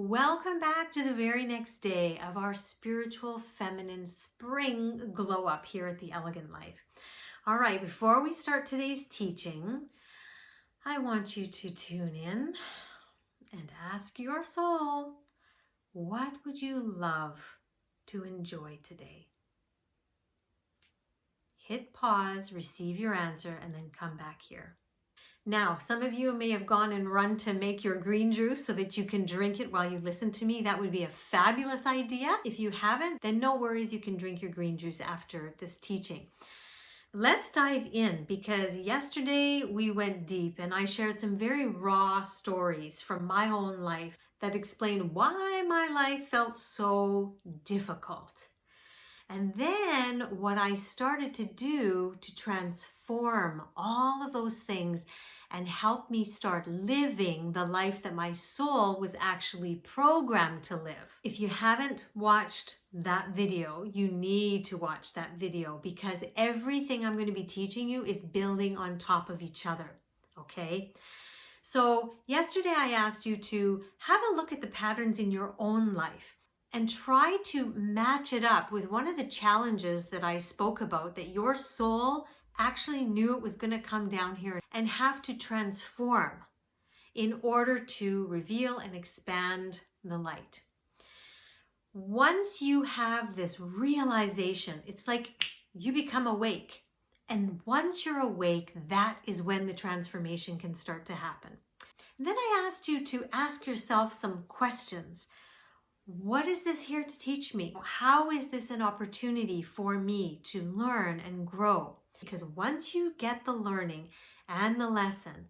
Welcome back to the very next day of our spiritual feminine spring glow up here at the Elegant Life. All right, before we start today's teaching, I want you to tune in and ask your soul, what would you love to enjoy today? Hit pause, receive your answer, and then come back here. Now, some of you may have gone and run to make your green juice so that you can drink it while you listen to me. That would be a fabulous idea. If you haven't, then no worries, you can drink your green juice after this teaching. Let's dive in because yesterday we went deep and I shared some very raw stories from my own life that explain why my life felt so difficult. And then what I started to do to transform all of those things and help me start living the life that my soul was actually programmed to live. If you haven't watched that video, you need to watch that video because everything I'm going to be teaching you is building on top of each other, okay? So yesterday I asked you to have a look at the patterns in your own life and try to match it up with one of the challenges that I spoke about that your soul actually knew it was going to come down here and have to transform in order to reveal and expand the light. Once you have this realization, it's like you become awake. And once you're awake, that is when the transformation can start to happen. And then I asked you to ask yourself some questions. What is this here to teach me? How is this an opportunity for me to learn and grow? Because once you get the learning and the lesson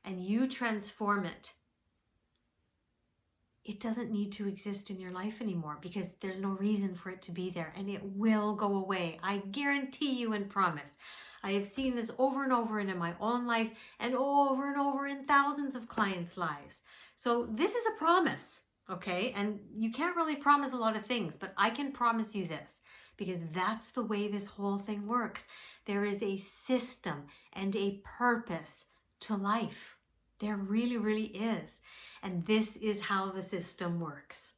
and you transform it, it doesn't need to exist in your life anymore because there's no reason for it to be there and it will go away. I guarantee you and promise. I have seen this over and over in my own life and over in thousands of clients' lives. So this is a promise. Okay, and you can't really promise a lot of things, but I can promise you this because that's the way this whole thing works. There is a system and a purpose to life. There really, really is. And this is how the system works.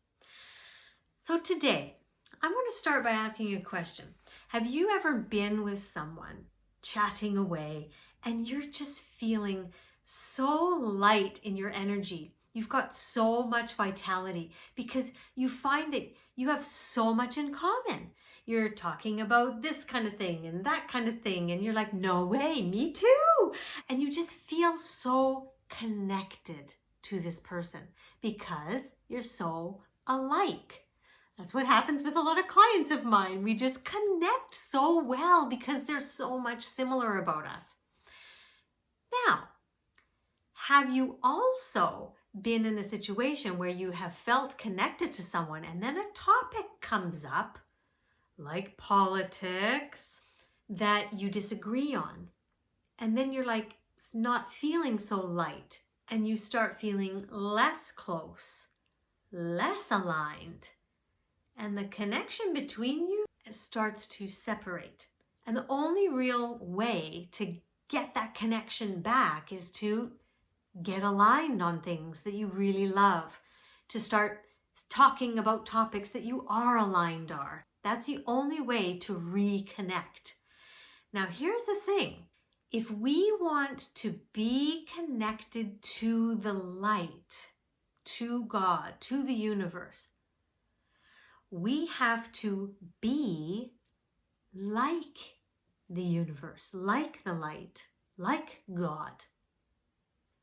So today, I want to start by asking you a question. Have you ever been with someone chatting away and you're just feeling so light in your energy? You've got so much vitality because you find that you have so much in common. You're talking about this kind of thing and that kind of thing. And you're like, no way, me too. And you just feel so connected to this person because you're so alike. That's what happens with a lot of clients of mine. We just connect so well because there's so much similar about us. Now, have you also been in a situation where you have felt connected to someone and then a topic comes up, like politics, that you disagree on? And then you're like not feeling so light and you start feeling less close, less aligned, and the connection between you starts to separate. And the only real way to get that connection back is to get aligned on things that you really love, to start talking about topics that you are aligned on. That's the only way to reconnect. Now, here's the thing. If we want to be connected to the light, to God, to the universe, we have to be like the universe, like the light, like God.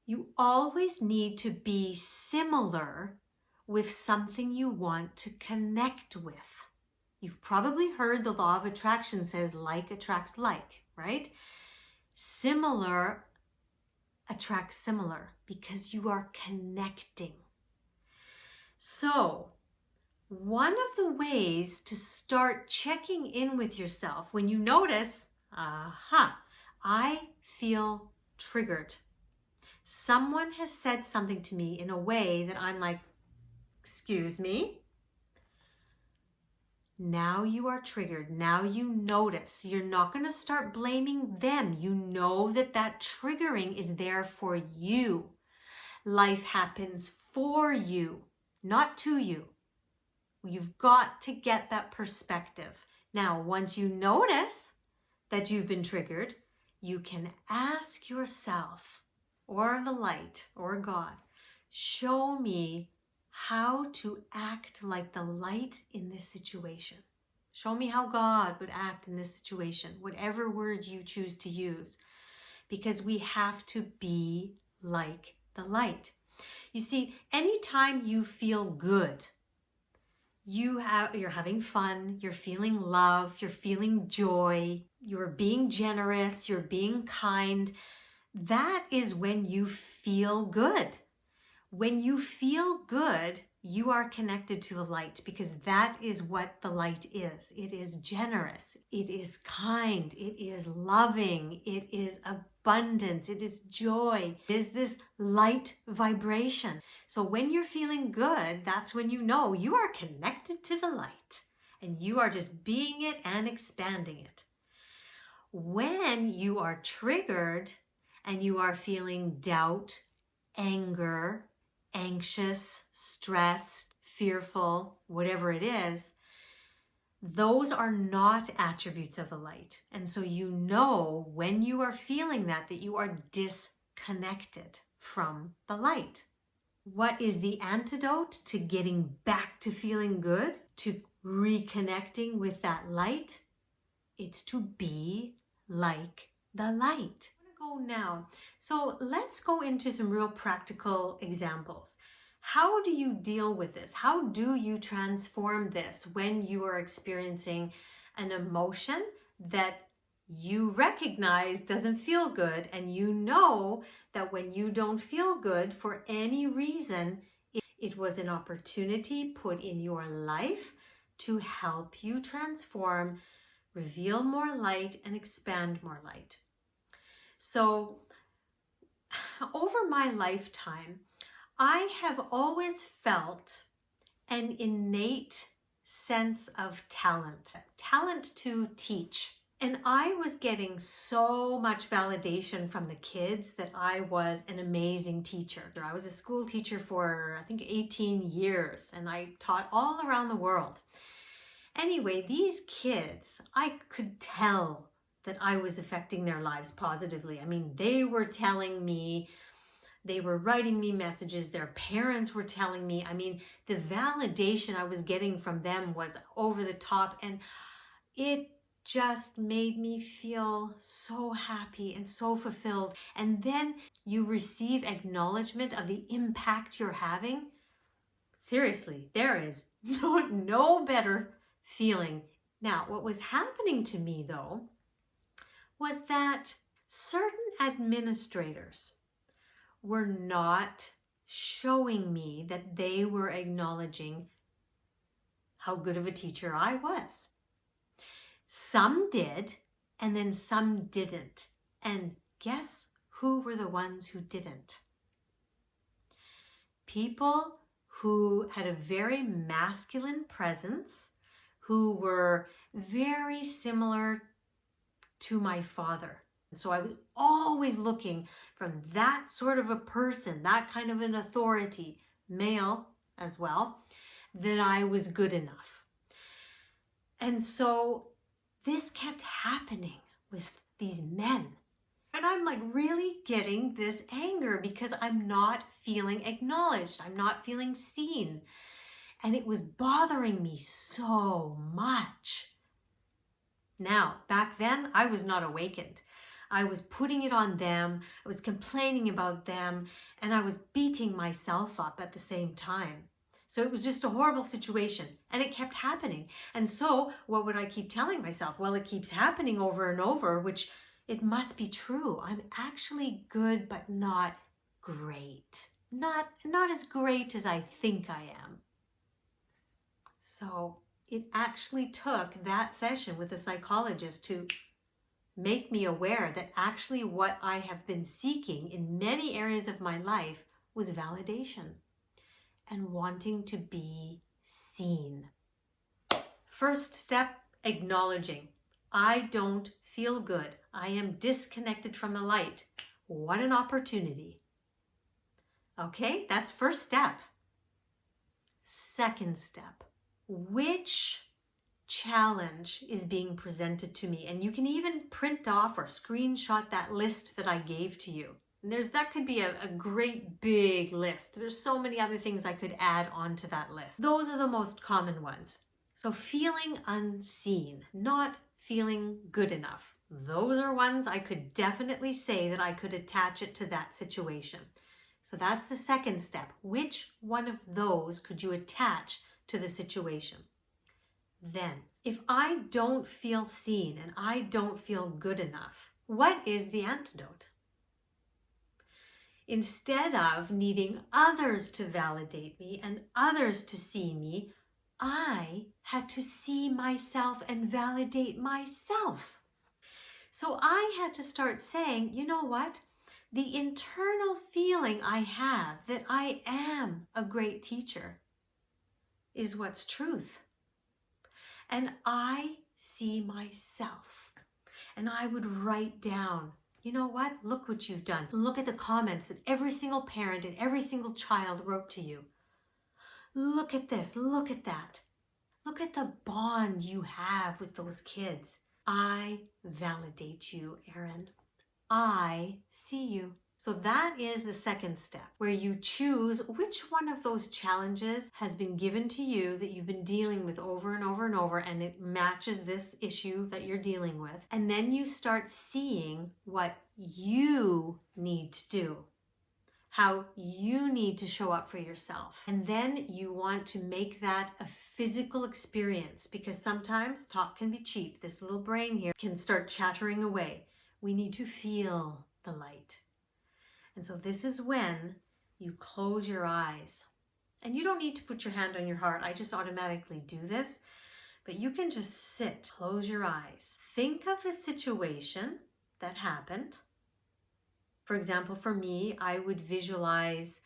You always need to be similar with something you want to connect with. You've probably heard the law of attraction says like attracts like, right? Similar attracts similar because you are connecting. So, one of the ways to start checking in with yourself when you notice, I feel triggered. Someone has said something to me in a way that I'm like, excuse me? Now you are triggered. Now you notice. You're not going to start blaming them. You know that that triggering is there for you. Life happens for you. not to you. You've got to get that perspective. Now, once you notice that you've been triggered, you can ask yourself, or the light, or God, show me how to act like the light in this situation. Show me how God would act in this situation, whatever word you choose to use, because we have to be like the light. You see, anytime you feel good, you're having fun, you're feeling love, you're feeling joy, you're being generous, you're being kind, that is when you feel good. When you feel good, you are connected to the light, because that is what the light is. It is generous, it is kind, it is loving, it is abundance, it is joy, it is this light vibration. So when you're feeling good, that's when you know you are connected to the light and you are just being it and expanding it. When you are triggered and you are feeling doubt, anger, anxious, stressed, fearful, whatever it is, those are not attributes of the light. And so you know when you are feeling that you are disconnected from the light. What is the antidote to getting back to feeling good, to reconnecting with that light? It's to be like the light. Go now. So let's go into some real practical examples. How do you deal with this? How do you transform this when you are experiencing an emotion that you recognize doesn't feel good, and you know that when you don't feel good for any reason, it was an opportunity put in your life to help you transform, reveal more light, and expand more light. So over my lifetime, I have always felt an innate sense of talent to teach. And I was getting so much validation from the kids that I was an amazing teacher. I was a school teacher for, I think, 18 years, and I taught all around the world. Anyway, these kids, I could tell that I was affecting their lives positively. I mean, they were telling me, they were writing me messages, their parents were telling me. I mean, the validation I was getting from them was over the top, and it just made me feel so happy and so fulfilled. And then you receive acknowledgement of the impact you're having. Seriously, there is no better feeling. Now, what was happening to me though was that certain administrators were not showing me that they were acknowledging how good of a teacher I was. Some did, and then some didn't. And guess who were the ones who didn't? People who had a very masculine presence, who were very similar to my father. And so I was always looking from that sort of a person, that kind of an authority, male as well, that I was good enough. And so this kept happening with these men. And I'm like really getting this anger because I'm not feeling acknowledged. I'm not feeling seen. And it was bothering me so much. Now, back then, I was not awakened. I was putting it on them. I was complaining about them. And I was beating myself up at the same time. So it was just a horrible situation, and it kept happening. And so what would I keep telling myself? Well, it keeps happening over and over, which it must be true. I'm actually good, but not great. Not as great as I think I am. So it actually took that session with the psychologist to make me aware that actually what I have been seeking in many areas of my life was validation and wanting to be seen. First step, acknowledging. I don't feel good. I am disconnected from the light. What an opportunity. Okay, that's first step. second step. Which challenge is being presented to me? And you can even print off or screenshot that list that I gave to you. And that could be a great big list. There's so many other things I could add onto that list. Those are the most common ones. So feeling unseen, not feeling good enough. Those are ones I could definitely say that I could attach it to that situation. So that's the second step. Which one of those could you attach to the situation? Then, if I don't feel seen and I don't feel good enough, what is the antidote? Instead of needing others to validate me and others to see me, I had to see myself and validate myself. So I had to start saying, you know what? The internal feeling I have that I am a great teacher is what's truth. And I see myself. And I would write down, you know what? Look what you've done. Look at the comments that every single parent and every single child wrote to you. Look at this. Look at that. Look at the bond you have with those kids. I validate you, Erin. I see you. So that is the second step, where you choose which one of those challenges has been given to you that you've been dealing with over and over and over, and it matches this issue that you're dealing with. And then you start seeing what you need to do, how you need to show up for yourself. And then you want to make that a physical experience, because sometimes talk can be cheap. This little brain here can start chattering away. We need to feel the light. And so this is when you close your eyes. And you don't need to put your hand on your heart. I just automatically do this. But you can just sit, close your eyes. Think of a situation that happened. For example, for me, I would visualize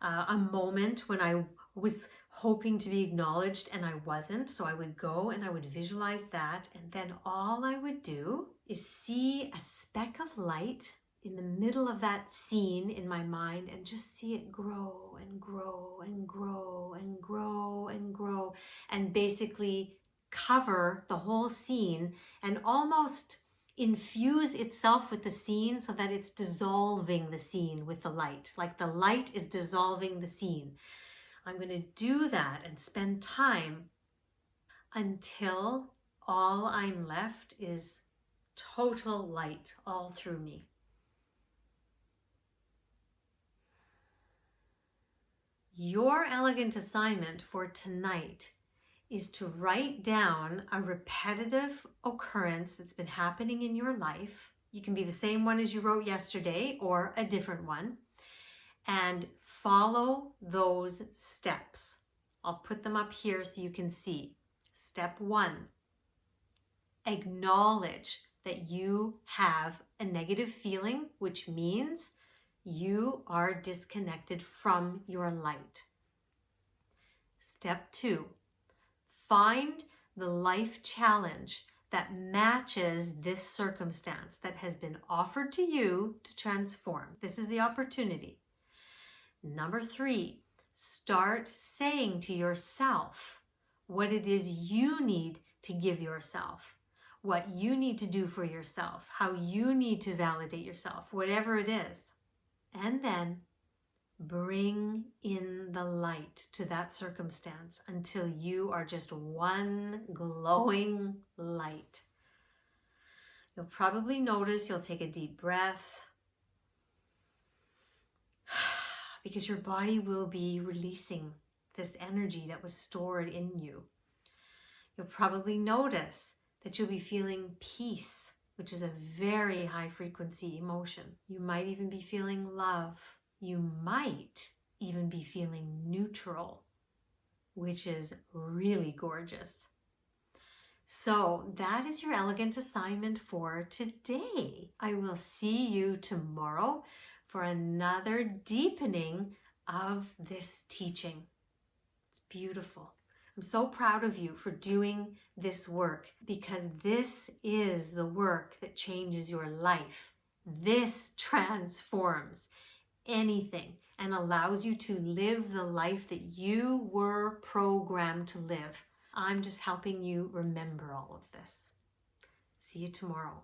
a moment when I was hoping to be acknowledged and I wasn't. So I would go and I would visualize that. And then all I would do is see a speck of light in the middle of that scene in my mind and just see it grow and grow and grow and grow and grow and basically cover the whole scene and almost infuse itself with the scene so that it's dissolving the scene with the light, like the light is dissolving the scene. I'm going to do that and spend time until all I'm left is total light all through me. Your elegant assignment for tonight is to write down a repetitive occurrence that's been happening in your life. You can be the same one as you wrote yesterday or a different one, and follow those steps. I'll put them up here so you can see. Step 1, acknowledge that you have a negative feeling, which means you are disconnected from your light. Step 2, find the life challenge that matches this circumstance that has been offered to you to transform. This is the opportunity. Number 3, start saying to yourself what it is you need to give yourself, what you need to do for yourself, how you need to validate yourself, whatever it is. And then bring in the light to that circumstance until you are just one glowing light. You'll probably notice you'll take a deep breath because your body will be releasing this energy that was stored in you. You'll probably notice that you'll be feeling peace, which is a very high frequency emotion. You might even be feeling love. You might even be feeling neutral, which is really gorgeous. So that is your elegant assignment for today. I will see you tomorrow for another deepening of this teaching. It's beautiful. I'm so proud of you for doing this work, because this is the work that changes your life. This transforms anything and allows you to live the life that you were programmed to live. I'm just helping you remember all of this. See you tomorrow.